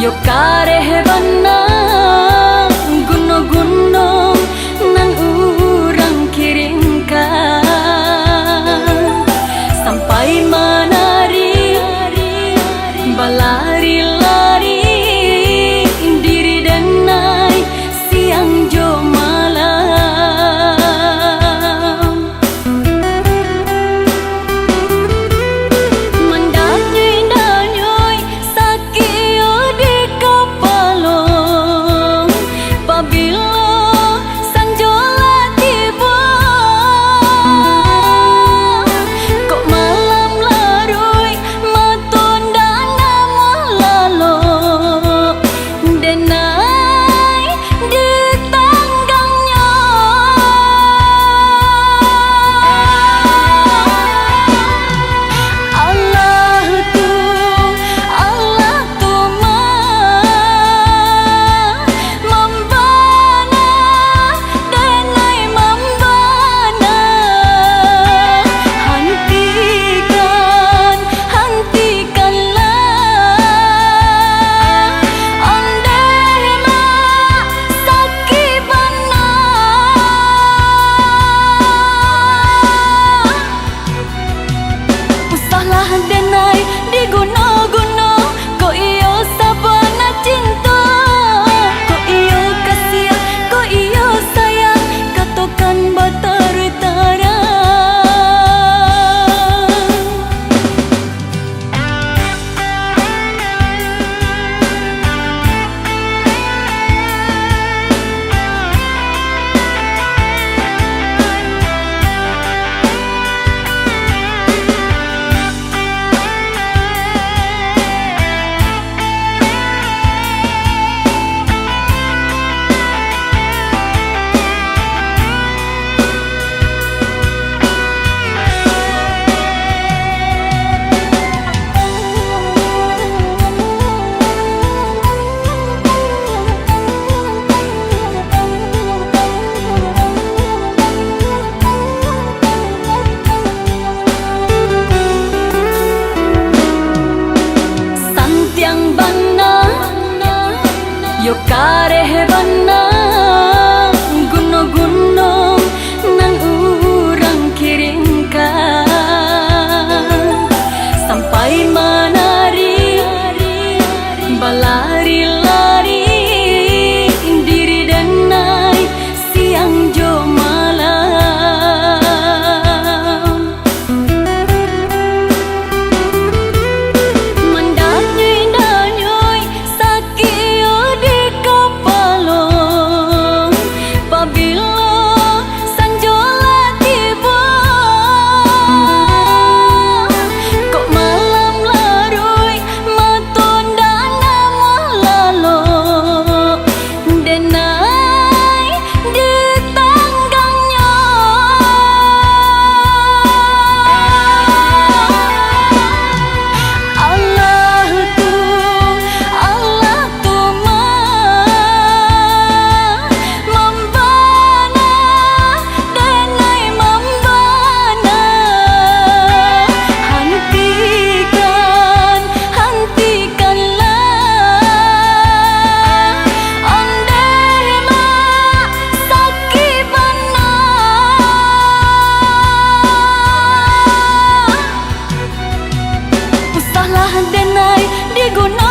Yo karehbana gunung-gunung nang urang kiringkan sampai menari balari-lari diri denai siang jo malam mandanyui sakio di kapalong pabilo sanjola tiba kok malam larui matunda nama lalo denai di tanggangnya Allah tu membana denai membana hentikanlah ondehna sakibana usahlah denai di gunung-gunung ko iyo sabana cinta ko iyo kasih ko iyo sayang katokan batar-tara Santiang bana yo karehbana gunung-gunung nang urang kiringkan sampai menari balari-lari diri denai siang jo malam mandanyui sakio di kapalong pabilo sanjola tiba kok malam larui matunda nama lalo denai di tanggangnya Allah tu membana denai membana hentikanlah ondehna sakibana usahlah denai di gunung